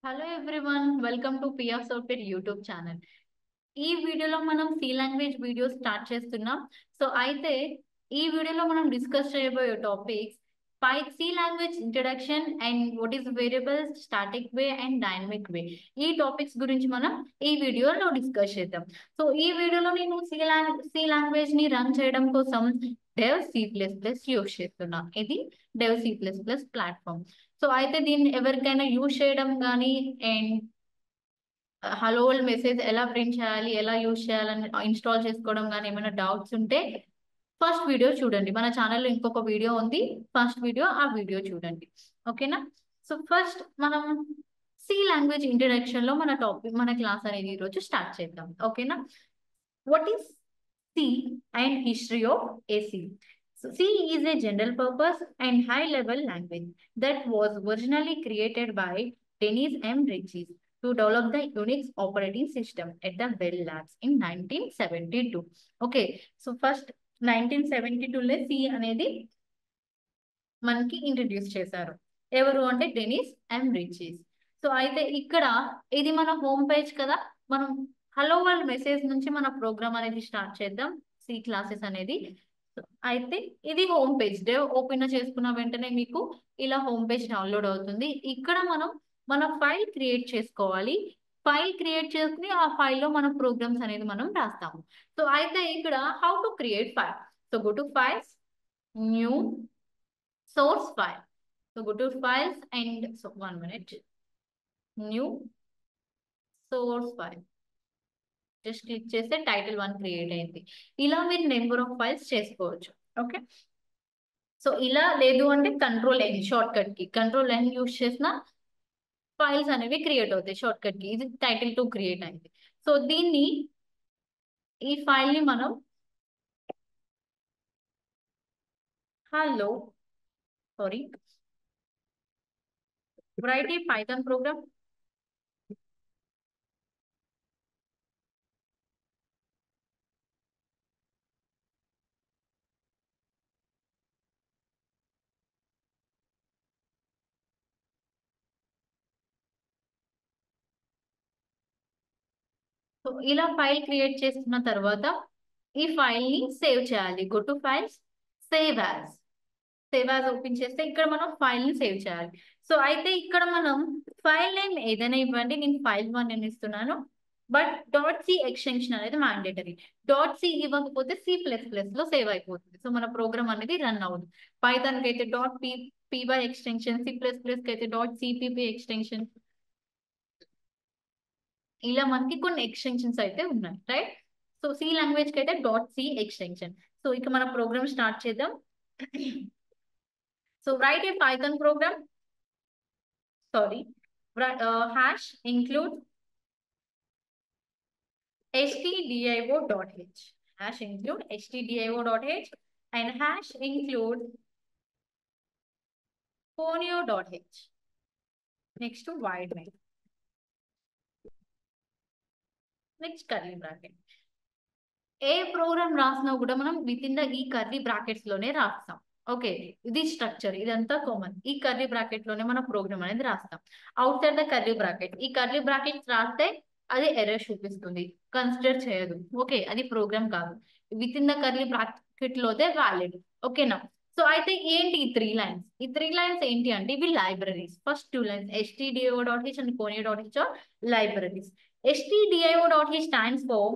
Hello everyone, welcome to Piya software YouTube channel. ఈ వీడియోలో మనం సి లాంగ్వేజ్ వీడియో స్టార్ట్ చేస్తున్నాం. సో అయితే ఈ వీడియోలో మనం డిస్కస్ చేయబోయే topics C language introduction and what is variables, static way and dynamic way. ఈ టాపిక్స్ గురించి మనం ఈ వీడియోలో డిస్కస్ చేద్దాం. సో ఈ వీడియోలో నేను సి లాంగ్వేజ్ ని రన్ చేయడం కోసం Dev C plus plus use చేస్తున్నా. ఇది Dev C plus plus platform. So అయితే దీన్ని ఎవరికైనా యూజ్ చేయడం కానీ అండ్ హలో వరల్డ్ మెసేజ్ ఎలా ప్రింట్ చేయాలి, ఎలా యూజ్ చేయాలని ఇన్స్టాల్ చేసుకోవడం కానీ ఏమైనా డౌట్స్ ఉంటే ఫస్ట్ వీడియో చూడండి. మన ఛానల్లో ఇంకొక వీడియో ఉంది, ఫస్ట్ వీడియో ఆ వీడియో చూడండి. ఓకేనా? సో ఫస్ట్ మనం సి లాంగ్వేజ్ ఇంట్రడక్షన్ లో మన క్లాస్ అనేది ఈరోజు స్టార్ట్ చేద్దాం. ఓకేనా? What is C and history of C. So C is a general purpose and high level language that was originally created by Dennis M. Ritchie to develop the Unix operating system at the Bell Labs in 1972. Okay, so first 1972లో C అనేది మనకి introduce చేశారు. ఎవరు అంటే Denis ఎం రిచీస్. So అయితే ఇక్కడ ఇది మన home page కదా. మనం హలో వరల్డ్ మెసేజ్ నుంచి మన ప్రోగ్రామ్ అనేది స్టార్ట్ చేద్దాం. సి క్లాసెస్ అనేది అయితే ఇది హోమ్ పేజ్. డెవ్ ఓపెన్ చేసుకున్న వెంటనే మీకు ఇలా హోమ్ పేజ్ డౌన్లోడ్ అవుతుంది. ఇక్కడ మనం మన ఫైల్ క్రియేట్ చేసుకోవాలి. ఫైల్ క్రియేట్ చేసుకుని ఆ ఫైల్లో మన ప్రోగ్రామ్స్ అనేది మనం రాస్తాము. సో అయితే ఇక్కడ how to create file. So go to files, new, source file. So go to files and so 1 minute, new source file. Just click చేస్తే టైటిల్ 1 క్రియేట్ అయింది. ఇలా మీరు నెంబర్ ఆఫ్ ఫైల్స్ చేసుకోవచ్చు. ఓకే, సో ఇలా లేదు అంటే కంట్రోల్ N షార్ట్ కట్ కి, control N use చేసిన ఫైల్స్ అనేవి క్రియేట్ అవుతాయి షార్ట్ కట్ కి. ఇది టైటిల్ 2 క్రియేట్ అయింది. సో ఈ ఫైల్ ని మనం write a Python program. So ఇలా ఫైల్ క్రియేట్ చేసుకున్న తర్వాత ఈ ఫైల్ ని సేవ్ చేయాలి. Go to files, save as. Save as open చేస్తే ఇక్కడ మనం ఫైల్ ని సేవ్ చేయాలి. సో అయితే ఇక్కడ మనం ఫైల్ నేమ్ ఏదైనా ఇవ్వండి. నేను file1 అని ఇస్తున్నాను. బట్ .c ఎక్స్టెన్షన్ అనేది మ్యాండేటరీ. .c ఇవ్వకపోతే C++ లో సేవ్ అయిపోతుంది. సో మన ప్రోగ్రామ్ అనేది రన్ అవుతుంది. పైథాన్ కి అయితే .py ఎక్స్టెన్షన్, C++ కి అయితే .cpp ఎక్స్టెన్షన్. ఇలా మనకి కొన్ని ఎక్స్టెన్షన్స్ అయితే ఉన్నాయి, రైట్? సో సి లాంగ్వేజ్ కి అయితే .c ఎక్స్టెన్షన్. సో ఇక మన ప్రోగ్రామ్ స్టార్ట్ చేద్దాం. So write a Python program, hash include stdio.h, hash include stdio.h and hash include conio.h. Next to wide main, next curly bracket. A programme రాసినా కూడా మనం with in the ఈ curly brackets లోనే రాస్తాం. Okay, ఇది structure, ఇదంతా common. ఈ curly bracket లోనే మన ప్రోగ్రామ్ అనేది రాస్తాం. Out side the curly bracket, ఈ కర్లీ బ్రాకెట్స్ రాస్తే అది ఎర్రర్ చూపిస్తుంది, కన్సిడర్ చేయదు. ఓకే, అది ప్రోగ్రామ్ కాదు. Within the curly bracket లోదే వ్యాలిడ్. ఓకేనా? సో అయితే ఏంటి ఈ 3 లైన్స్? ఈ 3 లైన్స్ ఏంటి అంటే ఇవి libraries. First 2 lines stdio.h and conio.h are libraries. stdio.h stands for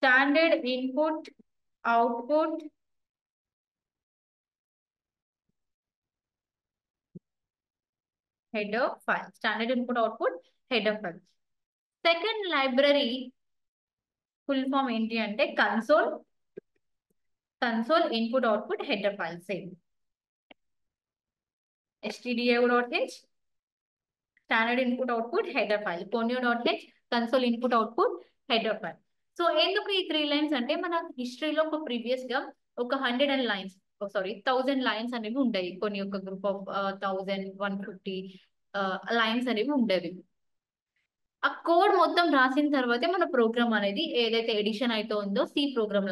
standard input output header file. Standard input output header file. Second library full form ఏంటి అంటే console input output header file. Same stdio.h standard input output header file, conio.h console input output header file. So ఎందుకు ఈ 3 lines అంటే మన హిస్టరీలో ఒక previous గా ఒక 100 లైన్స్, 1000 లైన్స్ అనేవి ఉండేవి. కొన్ని ఒక గ్రూప్ ఆఫ్ 1150 లైన్స్ అనేవి ఉండేవి. ఆ కోడ్ మొత్తం రాసిన తర్వాతే మన ప్రోగ్రామ్ అనేది ఏదైతే ఎడిషన్ అయితే ఉందో సి ప్రోగ్రామింగ్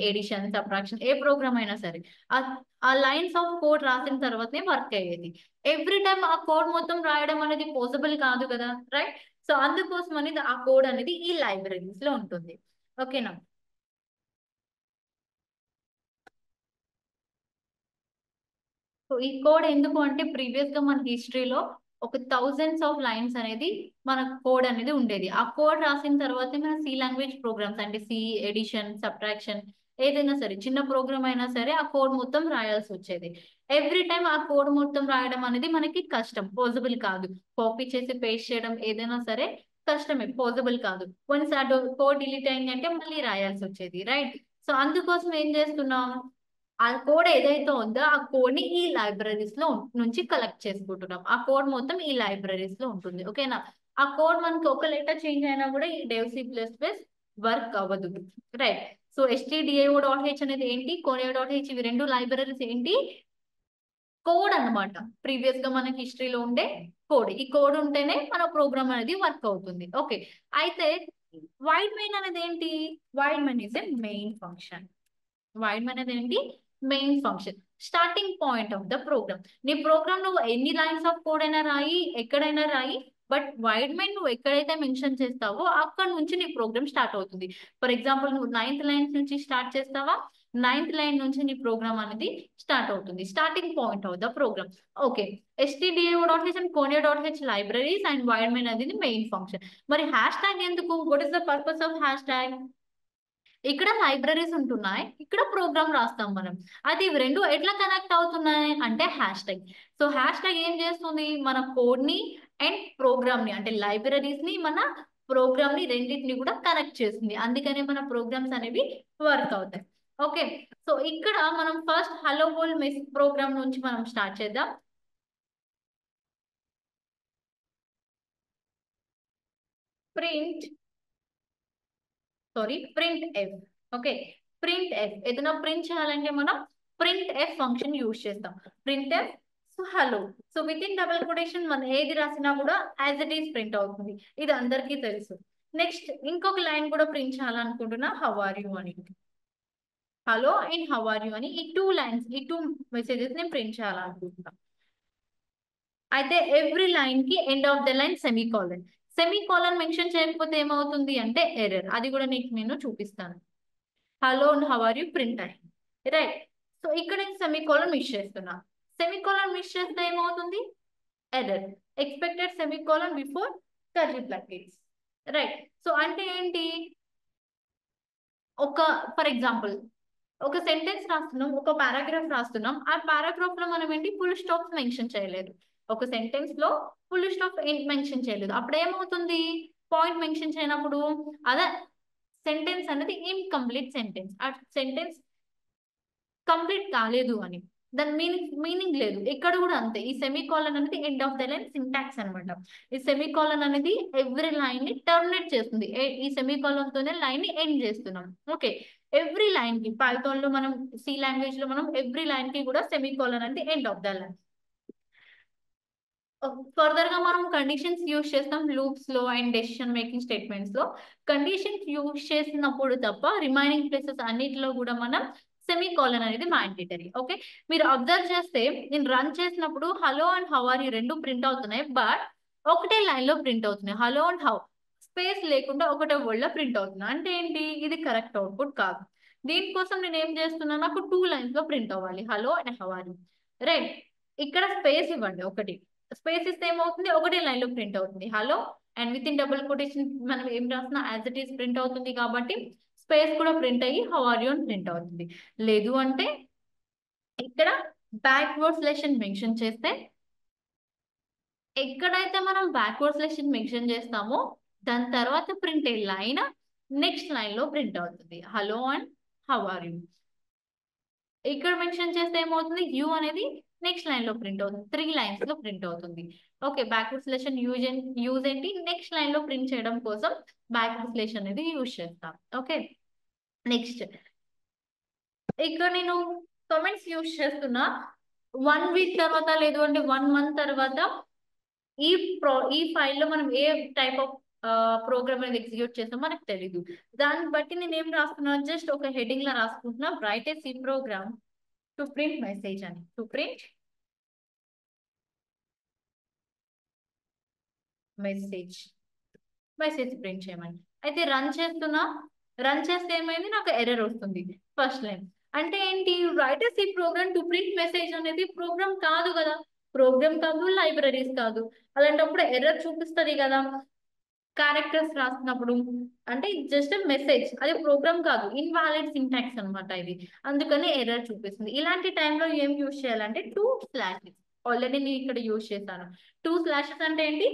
ఎడిషన్ సబ్ట్రాక్షన్ ఏ ప్రోగ్రామ్ అయినా సరే ఆ ఆ లైన్స్ ఆఫ్ కోడ్ రాసిన తర్వాతనే వర్క్ అయ్యేది. ఎవ్రీ టైమ్ ఆ కోడ్ మొత్తం రాయడం అనేది పాసిబుల్ కాదు కదా, రైట్? సో అందుకోసం అనేది ఆ కోడ్ అనేది ఈ లైబ్రరీస్ లో ఉంటుంది. ఓకేనా? సో ఈ కోడ్ ఎందుకు అంటే ప్రీవియస్ గా మన హిస్టరీలో ఒక థౌజండ్స్ ఆఫ్ లైన్స్ అనేది మన కోడ్ అనేది ఉండేది. ఆ కోడ్ రాసిన తర్వాతే మన సి లాంగ్వేజ్ ప్రోగ్రామ్స్ అంటే సి ఎడిషన్ సబ్ట్రాక్షన్ ఏదైనా సరే చిన్న ప్రోగ్రామ్ అయినా సరే ఆ కోడ్ మొత్తం రాయాల్సి వచ్చేది. ఎవ్రీ టైం ఆ కోడ్ మొత్తం రాయడం అనేది మనకి కష్టం, పాసిబుల్ కాదు. కాపీ చేసి పేస్ట్ చేయడం ఏదైనా సరే కష్టమే, పాసిబుల్ కాదు. వన్స్ ఆ కోడ్ డిలీట్ అయిందంటే మళ్ళీ రాయాల్సి వచ్చేది, రైట్? సో అందుకోసం ఏం చేస్తున్నాం, ఆ కోడ్ ఏదైతే ఉందో ఆ కోడ్ ని ఈ లైబ్రరీస్ లో నుంచి కలెక్ట్ చేసుకుంటున్నాం. ఆ కోడ్ మొత్తం ఈ లైబ్రరీస్ లో ఉంటుంది. ఓకేనా? ఆ కోడ్ మనకి ఒక లెటర్ చేంజ్ అయినా కూడా ఈ Dev C plus plus work అవ్వదు, రైట్? సో stdio.h అనేది ఏంటి, conio.h, ఇవి రెండు లైబ్రరీస్ ఏంటి, కోడ్ అన్నమాట. ప్రీవియస్ గా మనకి హిస్టరీలో ఉండే కోడ్. ఈ కోడ్ ఉంటేనే మన ప్రోగ్రామ్ అనేది వర్క్ అవుతుంది. ఓకే, అయితే వైడ్ మెయిన్ అనేది ఏంటి, void main is a main function. Void main అనేది ఏంటి, main function, starting point of the program. నీ ప్రోగ్రామ్ నువ్వు ఎన్ని లైన్స్ ఆఫ్ కోడ్ అయినా రాయి, ఎక్కడైనా రాయి, బట్ వైడ్ మెయిన్ నువ్వు ఎక్కడైతే మెన్షన్ చేస్తావో అక్కడ నుంచి నీ ప్రోగ్రామ్ స్టార్ట్ అవుతుంది. ఫర్ ఎగ్జాంపుల్ నువ్వు నైన్త్ లైన్ నుంచి స్టార్ట్ చేస్తావా, నైన్త్ లైన్ నుంచి నీ ప్రోగ్రామ్ అనేది స్టార్ట్ అవుతుంది, starting point of the program. Okay, stdio.h and conio.h libraries and void main అనేది మెయిన్ ఫంక్షన్. మరి హ్యాష్ ట్యాగ్ ఎందుకు, what is the purpose of hash tag? ఇక్కడ లైబ్రరీస్ ఉంటున్నాయి, ఇక్కడ ప్రోగ్రామ్ రాస్తాం మనం. అది ఇవి రెండు ఎట్లా కనెక్ట్ అవుతున్నాయి అంటే hash tag. So hash tag ఏం చేస్తుంది, మన కోడ్ ని అండ్ ప్రోగ్రామ్ ని అంటే లైబ్రరీస్ ని మన ప్రోగ్రామ్ ని రెండింటిని కూడా కనెక్ట్ చేస్తుంది. అందుకనే మన ప్రోగ్రామ్స్ అనేవి వర్క్ అవుతాయి. ఓకే, సో ఇక్కడ మనం first hello world mess program నుంచి మనం స్టార్ట్ చేద్దాం. Print print F. Okay, print F ఏదైనా ప్రింట్ చేయాలంటే మనం ప్రింట్ ఎఫ్ ఫంక్షన్ యూజ్ చేస్తాం. Print F, so hello, so within double quotation మనం ఏది రాసినా కూడా యాజ్ ఇట్ ఈస్ ప్రింట్ అవుతుంది. ఇది అందరికీ తెలుసు. నెక్స్ట్ ఇంకొక లైన్ కూడా ప్రింట్ చేయాలనుకుంటున్నా, హౌ ఆర్ యూ అని. Hello and how are you అని ఈ టూ లైన్స్, ఈ టూ మెసేజెస్ నేను ప్రింట్ చేయాలనుకుంటున్నా. అయితే ఎవ్రీ లైన్ కి end of the line semicolon. Semicolon mention చేయకపోతే ఏమవుతుంది అంటే ఎర్రర్. అది కూడా నీకు నేను చూపిస్తాను. Hello and how are you print అయింది, రైట్? సో ఇక్కడ నేను సెమీకోలన్ మిస్ చేస్తున్నా. సెమీకోలన్ మిస్ చేస్తే ఏమవుతుంది, error. Expected semicolon before curly brackets, right? So అంటే ఏంటి, ఒక ఫర్ ఎగ్జాంపుల్ ఒక సెంటెన్స్ రాస్తున్నాం, ఒక పారాగ్రాఫ్ రాస్తున్నాం, ఆ పారాగ్రాఫ్ లో మనం ఏంటి ఫుల్ స్టాప్ మెన్షన్ చేయలేదు. ఒక సెంటెన్స్ లో ఫుల్ స్టాప్ మెన్షన్ చేయలేదు, అప్పుడు ఏమవుతుంది, పాయింట్ మెన్షన్ చేయనప్పుడు అదే సెంటెన్స్ అనేది ఇన్కంప్లీట్ సెంటెన్స్, ఆ సెంటెన్స్ కంప్లీట్ కాలేదు అని, దాని మీనింగ్ లేదు. ఇక్కడ కూడా అంతే, ఈ సెమీకోలన్ అనేది end of the line syntax అనమాట. ఈ సెమీకోలన్ అనేది ఎవ్రీ లైన్ ని టర్మినేట్ చేస్తుంది. ఈ సెమీకోలన్ తోనే లైన్ ని ఎండ్ చేస్తున్నాం. ఓకే, ఎవ్రీ లైన్ కి పైథాన్ లో మనం సి లాంగ్వేజ్ లో మనం ఎవ్రీ లైన్ కి కూడా సెమీకోలన్ అనేది end of the line. Further గా మనం కండిషన్స్ యూజ్ చేస్తాం లూప్స్ లో అండ్ డెసిషన్ మేకింగ్ స్టేట్మెంట్స్ లో. కండిషన్స్ యూజ్ చేసినప్పుడు తప్ప రిమైనింగ్ ప్లేసెస్ అన్నిటిలో కూడా మనం సెమీకోలన్ అనేది మ్యాండేటరీ. ఓకే, మీరు అబ్జర్వ్ చేస్తే నేను రన్ చేసినప్పుడు hello and how are you రెండు ప్రింట్ అవుతున్నాయి, బట్ ఒకటే లైన్ లో ప్రింట్ అవుతున్నాయి. హలో అండ్ హౌ స్పేస్ లేకుండా ఒకటే వర్డ్ లో ప్రింట్ అవుతున్నాయి, అంటే ఏంటి, ఇది కరెక్ట్ అవుట్పుట్ కాదు. దీనికోసం నేను ఏం చేస్తున్నాను, నాకు టూ లైన్స్ లో ప్రింట్ అవ్వాలి, hello and how are you, right? ఇక్కడ స్పేస్ ఇవ్వండి, ఒకటి స్పేస్ ఇస్తే ఏమవుతుంది, ఒకటే లైన్ లో ప్రింట్ అవుతుంది hello, and with in double quotation మనం ఏం రాసినా యాజ్ ఇట్ ఈస్ ప్రింట్ అవుతుంది. కాబట్టి స్పేస్ కూడా ప్రింట్ అయ్యి హౌ ఆర్ యూ అని ప్రింట్ అవుతుంది. లేదు అంటే ఇక్కడ బ్యాక్వర్డ్ స్లాష్ మెన్షన్ చేస్తే, ఎక్కడైతే మనం బ్యాక్వర్డ్ స్లాష్ మెన్షన్ చేస్తామో దాని తర్వాత ప్రింట్ అయ్యే లైన్ నెక్స్ట్ లైన్ లో ప్రింట్ అవుతుంది, hello and how are you. ఇక్కడ మెన్షన్ చేస్తే ఏమవుతుంది, యూ అనేది నెక్స్ట్ లైన్ లో ప్రింట్ అవుతుంది, త్రీ లైన్స్ లో ప్రింట్ అవుతుంది. ఓకే, బ్యాక్వర్డ్ స్లాష్ యూజ్ ఏంటి, నెక్స్ట్ లైన్ లో ప్రింట్ చేయడం కోసం బ్యాక్వర్డ్ స్లాష్ అనేది యూజ్ చేస్తాం. ఓకే, నెక్స్ట్ ఇక్కడ నేను కమెంట్స్ యూజ్ చేస్తున్నా. 1 వీక్ తర్వాత లేదు అంటే 1 మంత్ తర్వాత ఈ ఈ ఫైల్లో మనం ఏ టైప్ ఆఫ్ ప్రోగ్రామ్ అనేది ఎగ్జిక్యూట్ చేస్తాం మనకు తెలీదు. దాన్ని బట్టి నేను ఏం రాస్తున్నాను, జస్ట్ ఒక హెడింగ్ లా రాసుకుంటున్నా, write a C program to print message అని, to print message, message print చేయమని. అయితే రన్ చేస్తున్నా, రన్ చేస్తే ఏమైంది, నాకు ఎర్రర్ వస్తుంది ఫస్ట్ లైన్. అంటే ఏంటి, write C program to print message అనేది ప్రోగ్రామ్ కాదు కదా, ప్రోగ్రామ్ కాదు, లైబ్రరీస్ కాదు. అలాంటప్పుడు ఎర్రర్ చూపిస్తుంది కదా క్యారెక్టర్స్ రాసినప్పుడు. అంటే జస్ట్ మెసేజ్, అది ప్రోగ్రామ్ కాదు, ఇన్వాలిడ్ సింటాక్స్ అన్నమాట ఇది. అందుకని ఎర్రర్ చూపిస్తుంది. ఇలాంటి టైంలో ఏం యూజ్ చేయాలంటే టూ స్లాషెస్. ఆల్రెడీ నేను ఇక్కడ యూజ్ చేశాను. టూ స్లాషెస్ అంటే ఏంటి,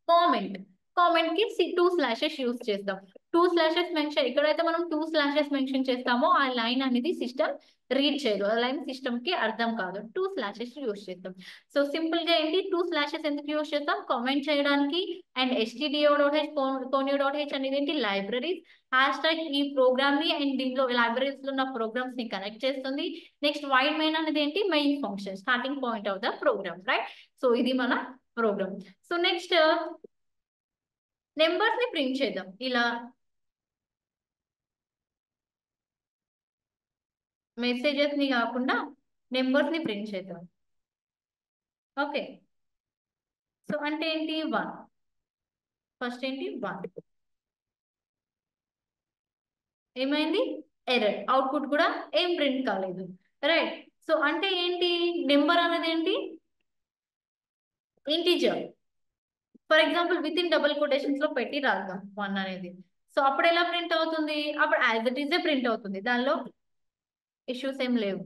కామెంట్, కామెంట్ కి టూ స్లాషెస్ యూస్ చేస్తాం. టూ స్లాషెస్ మెన్షన్, ఎక్కడైతే మనం టూ స్లాషెస్ మెన్షన్ చేస్తామో ఆ లైన్ అనేది సిస్టమ్ రీడ్ చేయదు, ఆ లైన్ సిస్టమ్ కి అర్థం కాదు. టూ స్లాషెస్ యూస్ చేస్తాం. సో సింపుల్ గా ఏంటి, టూ స్లాషెస్ ఎందుకు యూస్ చేస్తాం, కామెంట్ చేయడానికి. అండ్ stdio.h, conio.h అనేది ఏంటి, లైబ్రరీస్. హ్యాష్ ట్యాగ్ ఈ ప్రోగ్రామ్ ని అండ్ దీంట్లో లైబ్రరీస్ లో ఉన్న ప్రోగ్రామ్స్ ని కనెక్ట్ చేస్తుంది. నెక్స్ట్ వైడ్ మెయిన్ అనేది ఏంటి, main function, starting point of the program, right. So ఇది మన ప్రోగ్రామ్. సో నెక్స్ట్ నెంబర్స్ ని ప్రింట్ చేద్దాం. ఇలా మెసేజెస్ ని కాకుండా నెంబర్స్ ని ప్రింట్ చేద్దాం. ఓకే. సో అంటే ఏంటి, వన్. ఫస్ట్ ఏంటి, వన్. ఏమైంది, ఎర్రర్, అవుట్పుట్ కూడా ఏం ప్రింట్ కాలేదు, రైట్. సో అంటే ఏంటి, నెంబర్ అనేది ఏంటి, integer. For example with in double quotations లో పెట్టి రాద్దాం వన్ అనేది. సో అప్పుడు ఎలా ప్రింట్ అవుతుంది, అప్పుడు యాజ్ ఇట్ ఈజ్ ప్రింట్ అవుతుంది, దానిలో ఇష్యూస్ ఏం లేవు.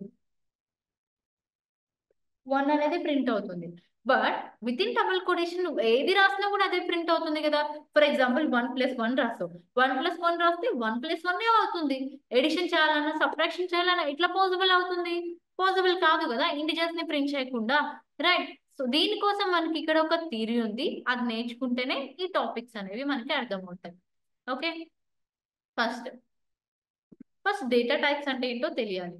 వన్ అనేది ప్రింట్ అవుతుంది. But with in double quotation ఏది రాసినా కూడా అదే ప్రింట్ అవుతుంది కదా. ఫర్ ఎగ్జాంపుల్ 1+1 రాస్తావు, 1+1 రాస్తే 1+1 అవుతుంది. ఎడిషన్ చేయాలన్నా, సబ్ట్రాక్షన్ చేయాలన్నా ఎట్లా పాసిబుల్ అవుతుంది, పాసిబుల్ కాదు కదా ఇంటిజర్స్ ని ప్రింట్ చేయకుండా, రైట్. సో దీనికోసం మనకి ఇక్కడ ఒక థియరీ ఉంది, అది నేర్చుకుంటేనే ఈ టాపిక్స్ అనేవి మనకి అర్థమవుతాయి. Okay. First first data types అంటే ఏంటో తెలియాలి.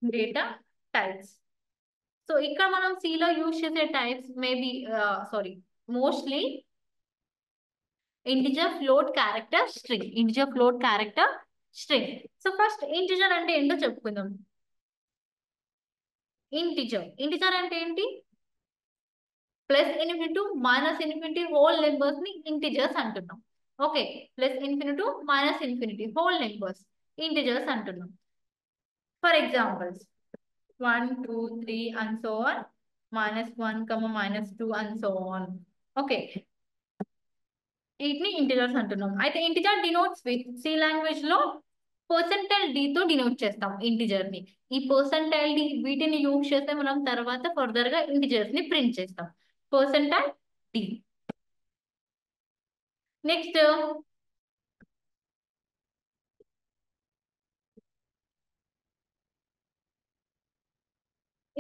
Data types. సో ఇక్కడ మనం C లో యూజ్ చేసే types maybe, sorry, mostly integer, float, character, string. Integer, float, character, string. So first integer అంటే ఏంటో చెప్పుకుందాం. ఇంటిజర్, ఇంటిజర్ అంటే ఏంటి, plus infinity minus infinity whole numbers ని ఇంటిజర్స్ అంటున్నాం. Okay. Plus infinity minus infinity whole numbers integers అంటున్నాం. For examples 1, 2, 3 and so on, -1, -2 and so on. Okay. వీటిని integers అంటున్నాం. అయితే integer denotes with C language లో percentile D తో denote చేస్తాం integer ని. ఈ పర్సెంటైల్ డి వీటిని యూజ్ చేస్తే మనం తర్వాత ఫర్దర్ గా ఇంటిజర్స్ ని ప్రింట్ చేస్తాం. Percentile d. Next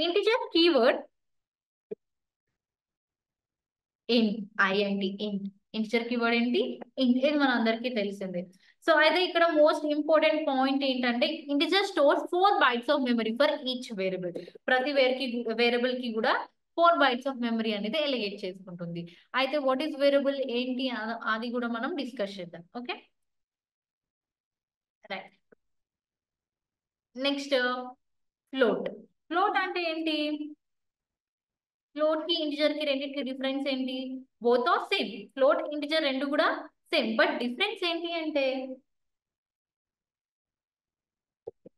integer keyword int, I N T, int. Integer keyword ఏంటి, ఇంట్. ఇది మన అందరికీ తెలిసిందే. సో అయితే ఇక్కడ మోస్ట్ ఇంపార్టెంట్ పాయింట్ ఏంటంటే integer stores 4 bytes of memory for each variable. ప్రతి వేరియబుల్ కి కూడా 4 bytes ఆఫ్ మెమరీ అనేది ఎలిగేట్ చేసుకుంటుంది. అయితే వాట్ ఈస్ వేరియబుల్ ఏంటి అది కూడా మనం డిస్కస్ చేద్దాం. Okay, right. Next float. Float అంటే ఏంటి, ఫ్లోట్ కి ఇంటిజర్ కి రెండింటికి డిఫరెన్స్ ఏంటి, both are same. Float integer రెండు కూడా సేమ్, బట్ డిఫరెన్స్ ఏంటి అంటే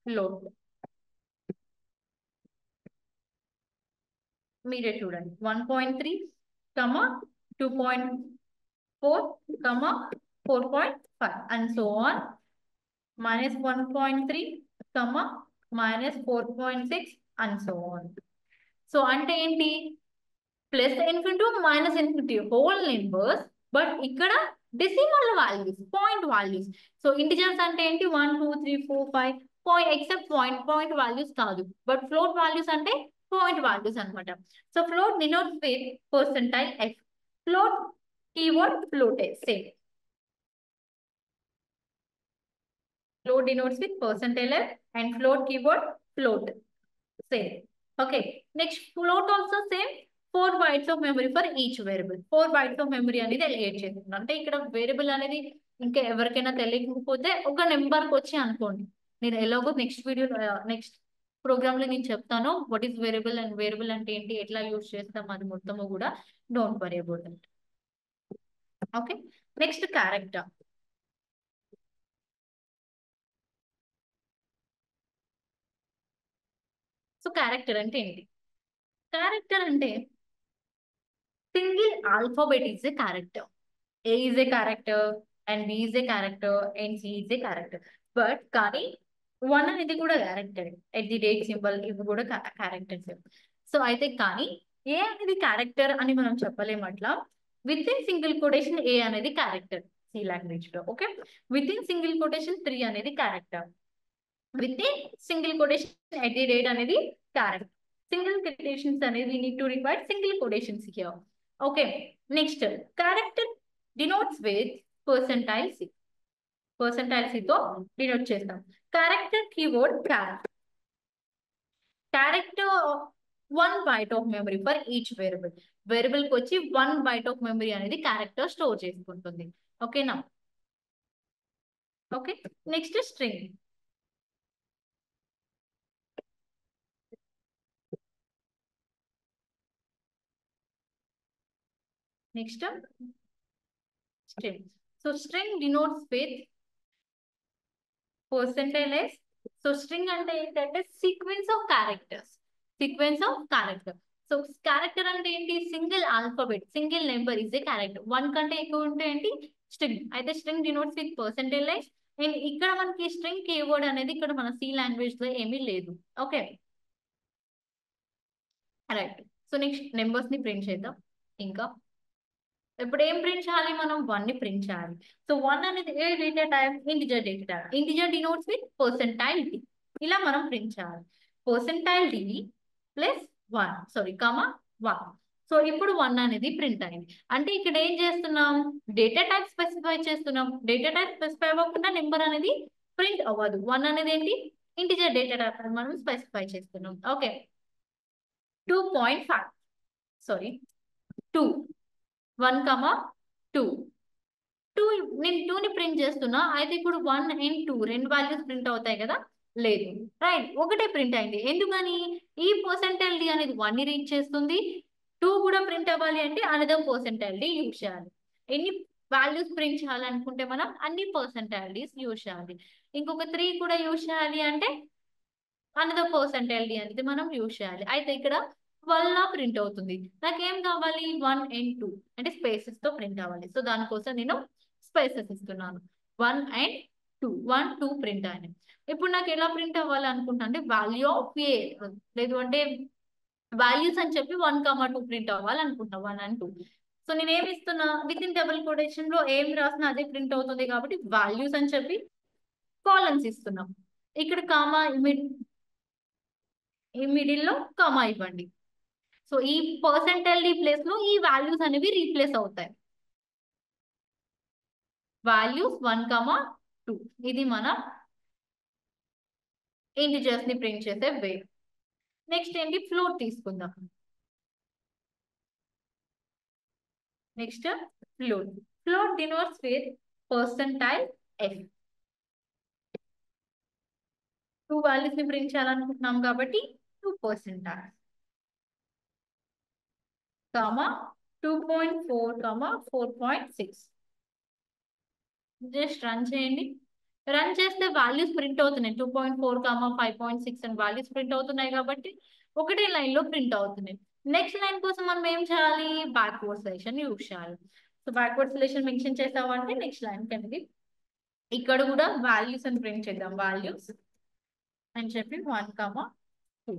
ఫ్లోట్ మీరే చూడండి, 1.3 comma 2.4 comma 4.5 and so on, -1.3 comma -4.6 and so on. So అంటే ఏంటి, plus infinity minus infinity whole numbers, but ఇక్కడ decimal values, point values. So integers అంటే ఏంటి, 1, 2, 3, 4, 5 పాయింట్, ఎక్సెప్ట్ పాయింట్ వాల్యూస్ కాదు, బట్ ఫ్లోట్ వాల్యూస్ అంటే point values అనమాట. So float denotes with percentile F. Float keyword ఫ్లోటే same. Float denotes with percentile f and float keyword float. Same. Okay. Next, float also same. 4 bytes of memory for each variable. 4 bytes of memory అనేది add చేస్తున్నాం. అంటే ఇక్కడ variable అనేది ఇంకా ఎవరికైనా తెలియకపోతే ఒక నెంబర్కి వచ్చి అనుకోండి. నేను ఎలాగో నెక్స్ట్ వీడియో నెక్స్ట్ ప్రోగ్రామ్ లో నేను చెప్తాను what is variable and variable అంటే ఏంటి, ఎట్లా యూజ్ చేస్తాం అది మొత్తము కూడా. Don't worry about that. Okay. Next character. So character అంటే ఏంటి? క్యారెక్టర్ అంటే single alphabet is a character. A is a character and B is a character and C is a character. But కానీ one అనేది కూడా character. At the date symbol ఇవి కూడా characters. So అయితే కానీ ఏ అనేది క్యారెక్టర్ అని మనం చెప్పలేము అట్లా. With in single quotation A అనేది క్యారెక్టర్ సి లాంగ్వేజ్ లో. Okay. With in single quotation 3 అనేది character. With in single quotation at the date అనేది క్యారెక్టర్. సింగిల్ కొటేషన్స్ అనేది we need to require single quotations here. Okay. Next character denotes with percentile C. Percentile C తో denote చేస్తాం. Character keyword character 1 byte of memory for each variable. Variable కి వచ్చి 1 byte of memory అనేది character store చేసుకుంటుంది. ఓకేనా? Okay. Next string. Next string. So string denotes with percentile s. So string అంటే ఏంటంటే sequence of characters. Sequence of character. So character అంటే ఏంటి? Single alphabet, single number is a character. 1 కంటే ఎక్కువ ఉంటే ఏంటి? స్ట్రింగ్. అయితే string denotes with percentile s. And ఇక్కడ మనకి స్ట్రింగ్ కీవర్డ్ అనేది ఇక్కడ మన సి లాంగ్వేజ్ లో ఏమీ లేదు. Okay. Right. So next numbers ని ప్రింట్ చేద్దాం. ఇంకా ఇప్పుడు ఏం ప్రింట్ చేయాలి? మనం 1 ని ప్రింట్ చేయాలి. సో 1 అనేది ఏ data type? Integer data type. Integer denotes with percentile D. ఇలా మనం ప్రింట్ చేయాలి. Percentile D plus 1 sorry comma 1. So ఇప్పుడు 1 అనేది ప్రింట్ అయింది. అంటే ఇక్కడ ఏం చేస్తున్నాం? డేటా టైప్ స్పెసిఫై చేస్తున్నాం. డేటా టైప్ స్పెసిఫై అవ్వకుండా నెంబర్ అనేది ప్రింట్ అవ్వదు. 1 అనేది ఏంటి? ఇంటిజర్ డేటా టైప్ అని మనం స్పెసిఫై చేస్తున్నాం. ఓకే. 2.5 సారీ 2 1, 2. 2 నేను 2 ని ప్రింట్ చేస్తున్నా. అయితే ఇప్పుడు 1 అండ్ 2 రెండు వాల్యూస్ ప్రింట్ అవుతాయి కదా? లేదు. రైట్. ఒకటే ప్రింట్ అయింది. ఎందుకని? ఈ పర్సెంటైల్ డి అనేది 1 ని రీడ్ చేస్తుంది. 2 కూడా ప్రింట్ అవ్వాలి అంటే అనదర్ పర్సెంటైల్ డి యూజ్ చేయాలి. ఎన్ని వాల్యూస్ ప్రింట్ చేయాలనుకుంటే మనం అన్ని పర్సెంటైల్ డిస్ యూజ్ చేయాలి. ఇంకొక 3 కూడా యూజ్ చేయాలి అంటే అనదర్ పర్సెంటైల్ డి అనేది మనం యూజ్ చేయాలి. అయితే ఇక్కడ 12 ప్రింట్ అవుతుంది. నాకేం కావాలి? 1 అండ్ 2 అంటే స్పేసెస్ తో ప్రింట్ అవ్వాలి. సో దానికోసం నేను స్పేసెస్ ఇస్తున్నాను. 1 అండ్ 2 1 2 ప్రింట్ అని. ఇప్పుడు నాకు ఎలా ప్రింట్ అవ్వాలి అనుకుంటా అంటే వాల్యూ ఆఫ్ ఏ లేదు అంటే వాల్యూస్ అని చెప్పి 1, 2 ప్రింట్ అవ్వాలి అనుకుంటా. 1 అండ్ 2. సో నేను ఏమి ఇస్తున్నా? విత్ ఇన్ డబుల్ కొటేషన్ లో ఏం రాసినా అదే ప్రింట్ అవుతుంది కాబట్టి వాల్యూస్ అని చెప్పి కాలమ్స్ ఇస్తున్నాం. ఇక్కడ కామా ఈ మిడిల్ లో కామా ఇవ్వండి. సో ఈ పర్సెంటైల్ డి ప్లేస్ లో ఈ వాల్యూస్ అనేవి రీప్లేస్ అవుతాయి. వాల్యూస్ 1, 2. ఇది మన ఇంటిజర్స్ ని ప్రింట్ చేసే వే. నెక్స్ట్ ఏంటి? ఫ్లోట్ తీసుకుందాం. Next float. Float denotes with percentile F. 2 values ని ప్రింట్ చేయాలనుకుంటున్నాం కాబట్టి 2 పర్సెంటైల్ కామా 2.4 4.6. జస్ట్ రన్ చేయండి. రన్ చేస్తే వాల్యూస్ ప్రింట్ అవుతున్నాయి. 2.4 5.6 అని వాల్యూస్ ప్రింట్ అవుతున్నాయి కాబట్టి ఒకటే లైన్ లో ప్రింట్ అవుతున్నాయి. నెక్స్ట్ లైన్ కోసం మనం ఏం చేయాలి? బ్యాక్వర్డ్ స్లైషన్ యూజ్ చేయాలి. సో బ్యాక్వర్డ్ స్లైషన్ మెన్షన్ చేసామంటే నెక్స్ట్ లైన్ అనేది ఇక్కడ కూడా వాల్యూస్ అని ప్రింట్ చేద్దాం. వాల్యూస్ అని చెప్పి 1, 2.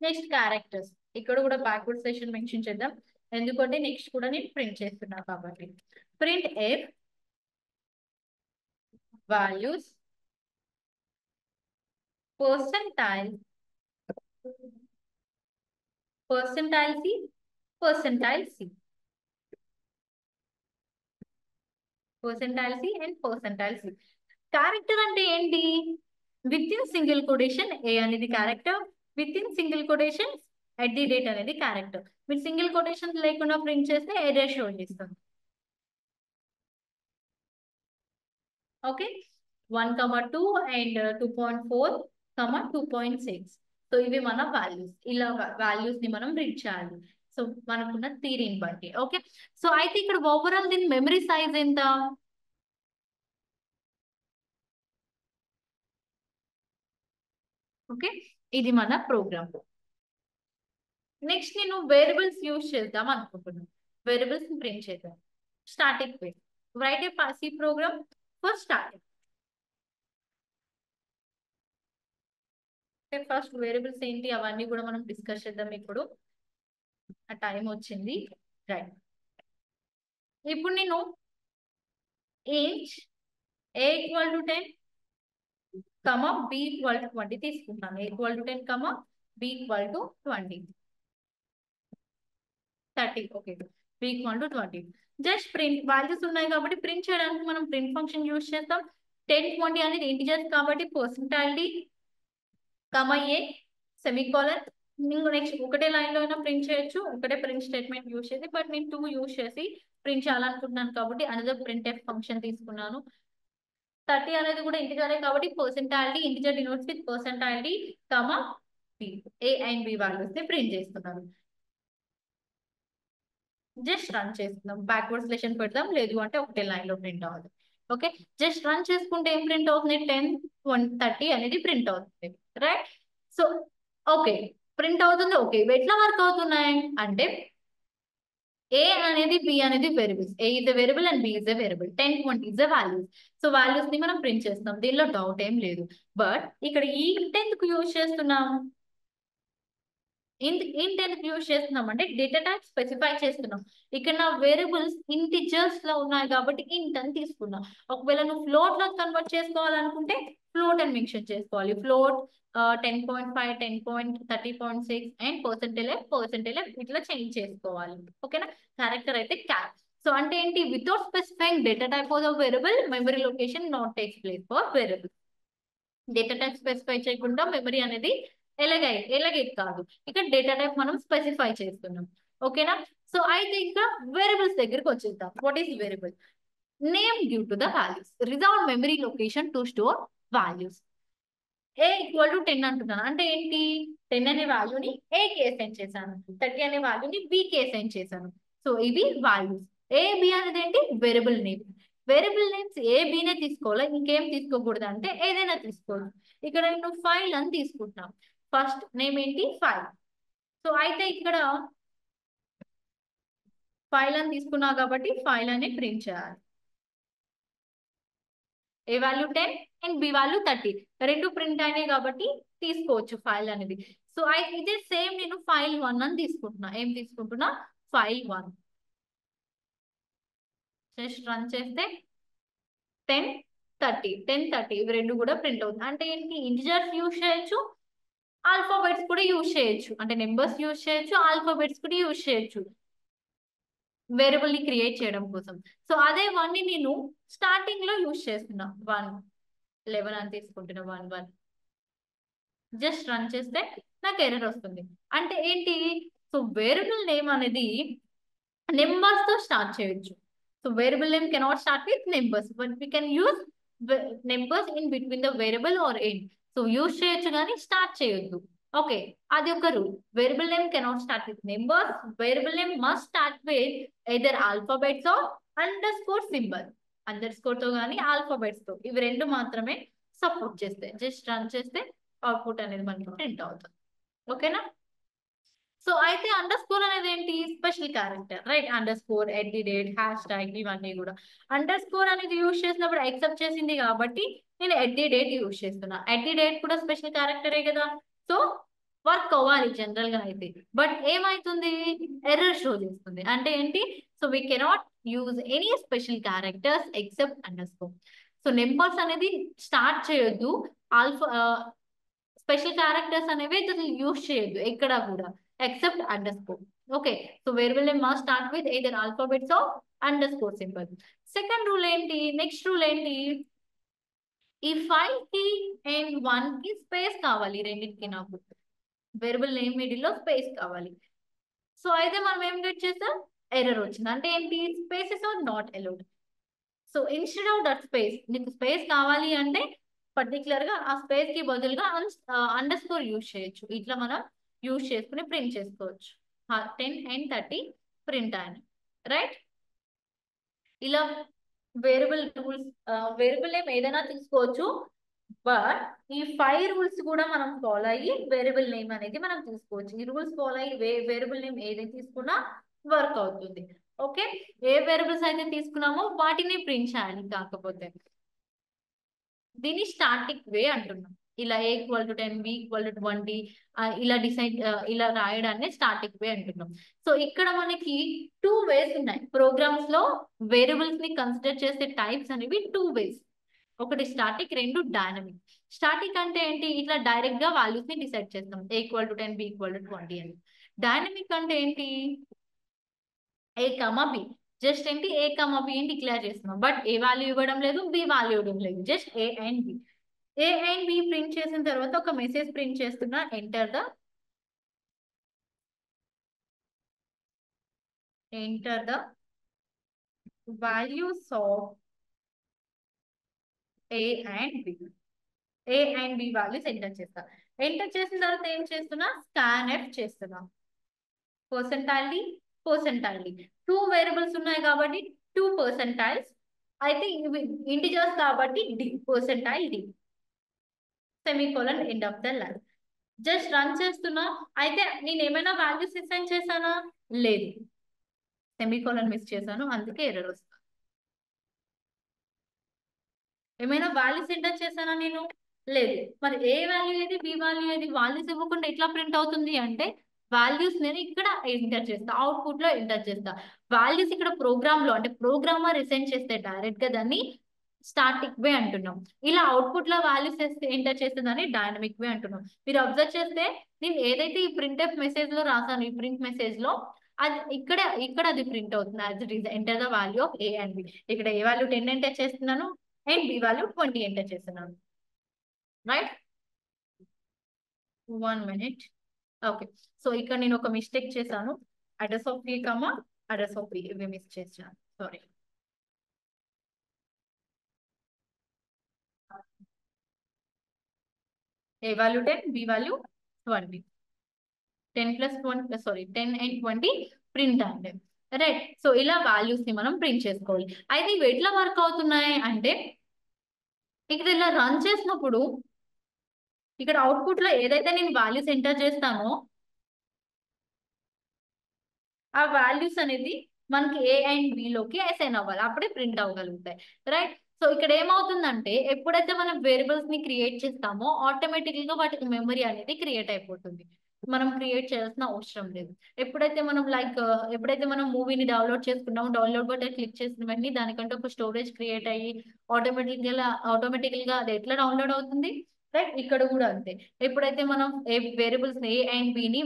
Next characters. ఇక్కడ కూడా బ్యాక్వర్డ్ స్లైషన్ మెన్షన్ చేద్దాం. ఎందుకంటే నెక్స్ట్ కూడా నేను ప్రింట్ చేస్తున్నా కాబట్టి. Printf values percentile percentile C, percentile C, percentile C and percentile C. Character అంటే ఏంటి? With in single quotation A అనేది character, with in single quotation at the date అనేది క్యారెక్టర్. మీరు సింగిల్ కొటేషన్ లేకుండా print చేస్తే error show చేస్తుంది. Okay, 1,2 and 2.4, 2.6. So ఇవి మన వాల్యూస్. ఇలా వాల్యూస్ ని మనం రీడ్ చేయాలి. సో మనకున్న థియరీని బట్టి. ఓకే, సో అయితే ఇక్కడ ఓవరాల్ దీని మెమరీ సైజ్ ఎంత? ఓకే, ఇది మన ప్రోగ్రామ్. నెక్స్ట్ నేను వేరియబుల్స్ యూజ్ చేద్దాం అనుకుంటున్నాను. వేరియబుల్స్ ప్రింట్ చేద్దాం. Static way write a C program for static. First variables ఏంటి అవన్నీ కూడా మనం డిస్కస్ చేద్దాం. ఇప్పుడు ఆ టైం వచ్చింది. రైట్, ఇప్పుడు నేను as A equal to 10 B equal to 20 తీసుకుంటాను. A equal to 10 B equal to 20, 30. Okay, B equal to 20. Just print values ఉన్నాయి కాబట్టి ప్రింట్ చేయడానికి మనం ప్రింట్ ఫంక్షన్ యూజ్ చేస్తాం. 10, 20 అనేది ఇంటిజర్స్ కాబట్టి పర్సెంటాలిటీ ఏ సెమీకోలన్. నెక్స్ట్ ఒకటే లైన్ లో అయినా ప్రింట్ చేయొచ్చు, ఒకటే ప్రింట్ స్టేట్మెంట్ యూజ్ చేసి. బట్ నేను 2 యూజ్ చేసి ప్రింట్ చేయాలనుకుంటున్నాను కాబట్టి అనదర్ ప్రింట్ ఎఫ్ ఫంక్షన్ తీసుకున్నాను. 30 అనేది కూడా ఇంటిజరే కాబట్టి percentile D integer denotes with percentile D B, A and B values ని ప్రింట్ చేస్తున్నాను. జస్ట్ రన్ చేస్తున్నాం. బ్యాక్వర్డ్ స్లేషన్ పెడదాం, లేదు అంటే ఒకటే లైన్ లో ప్రింట్ అవ్వాలి. ఓకే, జస్ట్ రన్ చేసుకుంటే ఏం ప్రింట్ అవుతుంది? 10, 20, 30 అనేది ప్రింట్ అవుతుంది. రైట్, సో ఓకే ప్రింట్ అవుతుంది. ఓకే, ఎట్లా వర్క్ అవుతున్నాయి అంటే ఏ అనేది బి అనేది variables. A is a variable and B is a variable. 10, 20 is a values. So values ని మనం ప్రింట్ చేస్తాం, దీనిలో డౌట్ ఏం లేదు. బట్ ఇక్కడ ఈ ఎందుకు యూజ్ చేస్తున్నాం? ఇంట్ ఎందుకు యూజ్ చేస్తున్నాం అంటే డేటా టైప్ స్పెసిఫై చేస్తున్నాం. ఇక్కడ నా వేరియబుల్స్ ఇంటిజర్స్ లో ఉన్నాయి కాబట్టి ఇంట్ అని తీసుకున్నాం. ఒకవేళ నువ్వు ఫ్లోట్ లో కన్వర్ట్ చేసుకోవాలనుకుంటే ఫ్లోట్ అని మెన్షన్ చేసుకోవాలి. ఫ్లోట్ 10.5, 10.30.6 అండ్ పర్సెంటేజ్ ఇట్లా చేంజ్ చేసుకోవాలి. ఓకేనా, క్యారెక్టర్ అయితే క్యారెక్టర్. సో అంటే ఏంటి? Without specifying data type of variable memory location not takes place for variable. Data type specify చేయకుండా మెమరీ అనేది ఎలాగైతే కాదు. ఇక్కడ డేటా టైప్ మనం స్పెసిఫై చేస్తున్నాం. ఓకేనా, సో అయితే ఇంకా వేరియబుల్స్ దగ్గరికి వచ్చేద్దాం. What is variable? Name give to the values, reserve memory location to store values. A equal to 10 అంటున్నాను అంటే ఏంటి? 10 అనే వాల్యూని ఏకి అసైన్ చేశాను, 30 అనే వాల్యూని బికి అసైన్ చేశాను. సో ఇవి వాల్యూస్. ఏ బి అనేది ఏంటి? Variable name. వేరియబుల్ నేమ్స్ ఏ బినే తీసుకోవాలి, ఇంకేం తీసుకోకూడదు అంటే ఏదైనా తీసుకోవచ్చు. ఇక్కడ నేను ఫైల్ అని తీసుకుంటున్నాను. ఫస్ట్ నేమ్ ఏంటి? ఫైల్. సో అయితే ఇక్కడ ఫైల్ అని తీసుకున్నా కాబట్టి ఫైల్ అని ప్రింట్ చేయాలి. ఏ వాల్యూ 10 అండ్ బి వాల్యూ 30 రెండు ప్రింట్ అయినాయి కాబట్టి తీసుకోవచ్చు ఫైల్ అనేది. సో ఇదే సేమ్ నేను ఫైల్ 1 అని తీసుకుంటున్నా. ఏం తీసుకుంటున్నా? ఫైల్ 1. జస్ట్ రన్ చేస్తే 10, 30, 10, 30 ఇవి రెండు కూడా ప్రింట్ అవుతుంది. అంటే ఏంటి? ఇంటిజర్స్ యూజ్ చేయొచ్చు, ఆల్ఫాబెట్స్ కూడా యూజ్ చేయొచ్చు. అంటే నెంబర్స్ యూజ్ చేయొచ్చు, ఆల్ఫాబెట్స్ కూడా యూజ్ చేయొచ్చు వేరియబుల్ ని క్రియేట్ చేయడం కోసం. సో అదే 1 ని నేను స్టార్టింగ్ లో యూజ్ చేస్తున్నా. 1, 11 అని తీసుకుంటున్నా. 1, 1 జస్ట్ రన్ చేస్తే నాకు ఎర్రర్ వస్తుంది. అంటే ఏంటి? సో వేరియబుల్ నేమ్ అనేది నెంబర్స్ తో స్టార్ట్ చేయొచ్చు. So variable name cannot start with numbers, but we can use numbers in between the variable or end. So use చేయొచ్చు కానీ స్టార్ట్ చేయొద్దు. ఓకే, అది ఒక rule. Variable name cannot start with numbers. Variable name must start with either alphabets or underscore symbol. Underscore తో కానీ alphabets తో, ఇవి రెండు మాత్రమే సపోర్ట్ చేస్తాయి. జస్ట్ రన్ చేస్తే అవుట్పుట్ అనేది మనకి ప్రింట్ అవుతుంది. ఓకేనా, సో అయితే అండర్ స్కోర్ అనేది ఏంటి? Special character. Right, under score, at the date, hash tag ఇవన్నీ కూడా అండర్ స్కోర్ అనేది యూజ్ చేసినప్పుడు యాక్సెప్ట్ చేసింది కాబట్టి నేను ఎట్ ది డేట్ యూజ్ చేస్తున్నా. ఎట్ ది డేట్ కూడా స్పెషల్ క్యారెక్టరే కదా, సో వర్క్ అవ్వాలి జనరల్ గా అయితే. బట్ ఏమైతుంది? ఎర్రర్ షో చేస్తుంది. అంటే ఏంటి? So we cannot use any special characters except under score. So numbers అనేది స్టార్ట్ చేయొద్దు, ఆల్ఫా స్పెషల్ క్యారెక్టర్స్ అనేవి యూజ్ చేయొద్దు ఎక్కడ కూడా. except underscore. Okay, so variable name must start with either alphabets or underscore symbol. Second rule ఏంటి, next rule ఏంటి, ఈ 5 కి అండ్ 1 కి స్పేస్ కావాలి, రెండింటికి నాకు వేరియబుల్ నేమ్ మిడిల్ లో స్పేస్ కావాలి. సో అయితే మనం ఏం గెట్ చేస్తాం, ఎర్రర్ వచ్చింది. అంటే ఏంటి, spaces are not allowed. So instead of that space, నీకు స్పేస్ కావాలి అంటే పర్టికులర్ గా ఆ స్పేస్ కి బదులుగా అండర్ స్కోర్ యూజ్ చేయొచ్చు. ఇట్లా మనం యూజ్ చేసుకుని ప్రింట్ చేసుకోవచ్చు. 10 and 30 ప్రింట్ అని, రైట్. ఇలా వేరియబుల్ రూల్స్, వేరియబుల్ నేమ్ ఏదైనా తీసుకోవచ్చు, బట్ ఈ 5 రూల్స్ కూడా మనం ఫాలో అయ్యి వేరియబుల్ నేమ్ అనేది మనం తీసుకోవచ్చు. ఈ రూల్స్ ఫాలో అయ్యి వేరియబుల్ నేమ్ ఏదైతే తీసుకున్నా వర్క్ అవుతుంది. ఓకే, ఏ వేరియబుల్స్ అయితే తీసుకున్నామో వాటిని ప్రింట్ చేయాలి. కాకపోతే దీన్ని స్టాటిక్ వే అంటున్నాం. ఇలా a = 10, b = 20 ఇలా డిసైడ్ ఇలా రాయడాన్ని స్టాటిక్ వే అంటున్నాం. సో ఇక్కడ మనకి 2 వేస్ ఉన్నాయి. ప్రోగ్రామ్స్ లో వేరియబుల్స్ ని కన్సిడర్ చేసే టైప్స్ అనేవి 2 వేస్. ఒకటి స్టాటిక్, రెండు డైనమిక్. స్టాటిక్ అంటే ఏంటి, ఇట్లా డైరెక్ట్ గా వాల్యూస్ ని డిసైడ్ చేస్తాం, a = 10, b = 20 అని. డైనమిక్ అంటే ఏంటి, a, b జస్ట్ ఏంటి a, b అని డిక్లేర్ చేస్తున్నాం, బట్ ఏ వాల్యూ ఇవ్వడం లేదు, b వాల్యూ ఇవ్వడం లేదు, just a and b. a and b print చేసిన తర్వాత ఒక మెసేజ్ ప్రింట్ చేస్తున్నా, enter the values of a and b. a and b values enter చేస్తా. ఎంటర్ చేసిన తర్వాత ఏం చేస్తున్నా, scanf చేస్తున్నా. పర్సెంటైల్ 2 వేరియబుల్స్ ఉన్నాయి కాబట్టి 2 పర్సెంటైల్స్. అయితే ఇంటిజర్స్ కాబట్టి percentile d, semicolon, end of the line. Just run చేస్తున్నా. అయితే నేను ఏమైనా వాల్యూస్ అసైన్ చేశానా, లేదు, సెమీకోలన్ మిస్ చేశాను, అందుకే ఎర్రర్ వస్తుంది. ఏమైనా వాల్యూస్ ఎంటర్ చేశానా నేను, లేదు. మరి ఏ వాల్యూ ఏది, బి వాల్యూ ఏది, వాల్యూస్ ఇవ్వకుండా ఎట్లా ప్రింట్ అవుతుంది అంటే, వాల్యూస్ నేను ఇక్కడ ఎంటర్ చేస్తా, అవుట్పుట్ లో ఎంటర్ చేస్తా. వాల్యూస్ ఇక్కడ ప్రోగ్రామ్ లో, అంటే ప్రోగ్రామర్ అసైన్ చేస్తే డైరెక్ట్ గా దాన్ని స్టాటిక్ వే అంటున్నాం. ఇలా అవుట్పుట్ లో వాల్యూస్ ఎంటర్ చేస్తే దాన్ని డైనమిక్ వే అంటున్నాం. మీరు అబ్జర్వ్ చేస్తే నేను ఏదైతే ఈ ప్రింట్ఎఫ్ మెసేజ్ లో రాసాను, ఈ ప్రింట్ మెసేజ్ లో అది ఇక్కడ అది ప్రింట్ అవుతుంది. As it is enter the value of a and b. ఇక్కడ ఏ వాల్యూ 10 ఎంటర్ చేస్తున్నాను అండ్ b వాల్యూ 20 ఎంటర్ చేస్తున్నాను, రైట్. 1 minute. ఓకే, సో ఇక్కడ నేను ఒక మిస్టేక్ చేశాను. Address of a, address of b ఇవి మిస్ చేశాను, sorry. a value 10, b value 20. 10 + 1, sorry 10 and 20 print అంటే, రైట్. సో ఇలా వాల్యూస్ ని మనం ప్రింట్ చేసుకోవాలి. అయితే ఇవి ఎట్లా వర్క్ అవుతున్నాయి అంటే, ఇక్కడ ఇలా రన్ చేసినప్పుడు ఇక్కడ అవుట్పుట్ లో ఏదైతే నేను వాల్యూస్ ఎంటర్ చేస్తానో ఆ వాల్యూస్ అనేది మనకి a and b లోకి అసైన్ అవ్వాలి, అప్పుడే ప్రింట్ అవ్వగలుగుతాయి, రైట్. సో ఇక్కడ ఏమవుతుందంటే, ఎప్పుడైతే మనం వేరియబుల్స్ ని క్రియేట్ చేస్తామో ఆటోమేటిక్ గా వాటికి మెమరీ అనేది క్రియేట్ అయిపోతుంది. మనం క్రియేట్ చేయాల్సిన అవసరం లేదు. ఎప్పుడైతే మనం మూవీని డౌన్లోడ్ చేసుకున్నామో, డౌన్లోడ్ బటన్ క్లిక్ చేసిన వెంటనే దానికంటే ఒక స్టోరేజ్ క్రియేట్ అయ్యి ఆటోమేటికల్ గా అది ఎట్లా డౌన్లోడ్ అవుతుంది, రైట్. ఇక్కడ కూడా అంతే. ఎప్పుడైతే మనం వేరియబుల్స్ a and b ని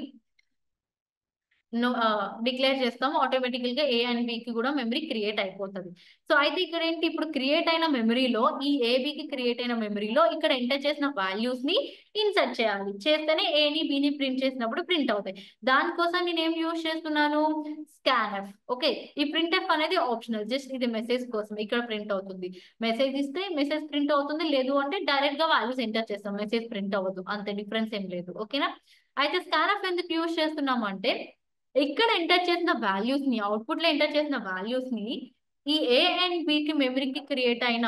డిక్లేర్ చేస్తాము, ఆటోమేటికల్ గా a and b కి కూడా మెమరీ క్రియేట్ అయిపోతుంది. సో అయితే ఇక్కడ ఏంటి, ఇప్పుడు క్రియేట్ అయిన మెమరీలో, ఈ ab కి క్రియేట్ అయిన మెమరీలో ఇక్కడ ఎంటర్ చేసిన వాల్యూస్ ని ఇన్సర్ట్ చేయాలి. చేస్తేనే a ని b ని ప్రింట్ చేసినప్పుడు ప్రింట్ అవుతాయి. దానికోసం నేను ఏం యూజ్ చేస్తున్నాను, scanf. ఓకే, ఈ printf అనేది ఆప్షనల్, జస్ట్ ఇది మెసేజ్ కోసం. ఇక్కడ ప్రింట్ అవుతుంది, మెసేజ్ ఇస్తే మెసేజ్ ప్రింట్ అవుతుంది, లేదు అంటే డైరెక్ట్ గా వాల్యూస్ ఎంటర్ చేస్తాం, మెసేజ్ ప్రింట్ అవ్వదు, అంత డిఫరెన్స్ ఏం లేదు. ఓకేనా. అయితే scanf ఎందుకు యూజ్ చేస్తున్నాము అంటే, ఇక్కడ ఎంటర్ చేసిన వాల్యూస్ ని, అవుట్పుట్ లో ఎంటర్ చేసిన వాల్యూస్ ని ఈ a and b కి మెమరీకి క్రియేట్ అయిన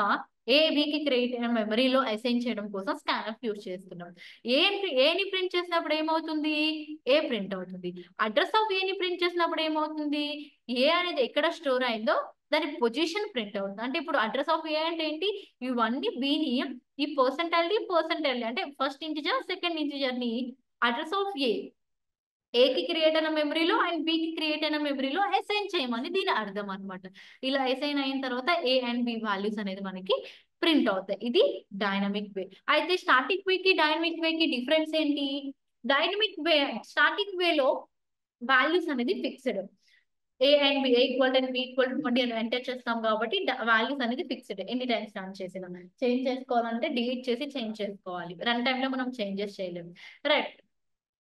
b కి క్రియేట్ అయిన మెమరీలో అసైన్ చేయడం కోసం scanf యూజ్ చేస్తున్నాం. a ని ప్రింట్ చేసినప్పుడు ఏమవుతుంది, a ప్రింట్ అవుతుంది. అడ్రస్ ఆఫ్ a ని ప్రింట్ చేసినప్పుడు ఏమవుతుంది, a అనేది ఎక్కడ స్టోర్ అయిందో దాని పొజిషన్ ప్రింట్ అవుతుంది. అంటే ఇప్పుడు అడ్రస్ ఆఫ్ a అంటే ఏంటి, ఇవన్నీ b ని, ఈ పర్సెంటైల్ అంటే ఫస్ట్ ఇంటిజర్ సెకండ్ ఇంటిజర్ ని అడ్రస్ ఆఫ్ a కి క్రియేట్ అయిన మెమరీలో అండ్ b కి క్రియేట్ అయిన మెమరీలో అసైన్ చేయమని దీని అర్థం అనమాట. ఇలా అసైన్ అయిన తర్వాత a and b వాల్యూస్ అనేది మనకి ప్రింట్ అవుతాయి. ఇది డైనమిక్ వే. అయితే స్టాటిక్ వే కి డైనమిక్ వే కి డిఫరెన్స్ ఏంటి, స్టాటిక్ వేలో వాల్యూస్ అనేది fixed. A and B, A equal 10, B equal 20 అని ఎంటర్ చేస్తాం కాబట్టి వాల్యూస్ అనేది ఫిక్స్డ్. ఎన్ని టైమ్స్ రన్ చేసినా చేంజ్ చేసుకోవాలంటే డిలీట్ చేసి చేంజ్ చేసుకోవాలి. రన్ టైమ్ లో మనం చేంజెస్ చేయలేము, రైట్.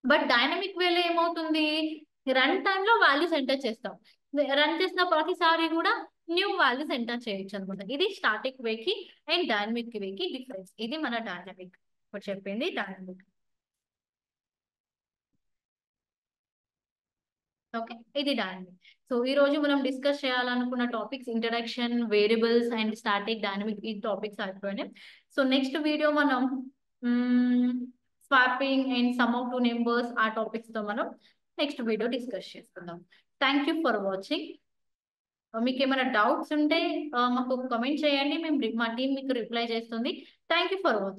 బట్ డైనమిక్ వేలో ఏమవుతుంది, రన్ టైమ్ లో వాల్యూస్ ఎంటర్ చేస్తాం, రన్ చేసిన ప్రతిసారి కూడా న్యూ వాల్యూస్ ఎంటర్ చేయొచ్చు అనమాట. ఇది స్టాటిక్ వేకి అండ్ డైనమిక్ వేకి డిఫరెన్స్. ఇది మన డైనమిక్, ఇప్పుడు చెప్పింది డైనమిక్. ఓకే, ఇది డైనమిక్. సో ఈ రోజు మనం డిస్కస్ చేయాలనుకున్న topics introduction, variables and static, dynamic, ఈ టాపిక్స్ అయిపోయినాయి. సో నెక్స్ట్ వీడియో మనం swapping and some of two numbers, ఆ టాపిక్స్ తో మనం నెక్స్ట్ వీడియో డిస్కస్ చేసుకుందాం. Thank you for watching. మీకు ఏమైనా డౌట్స్ ఉంటే మాకు కమెంట్ చేయండి, మేము మా టీం మీకు రిప్లై చేస్తుంది. Thank you for watching.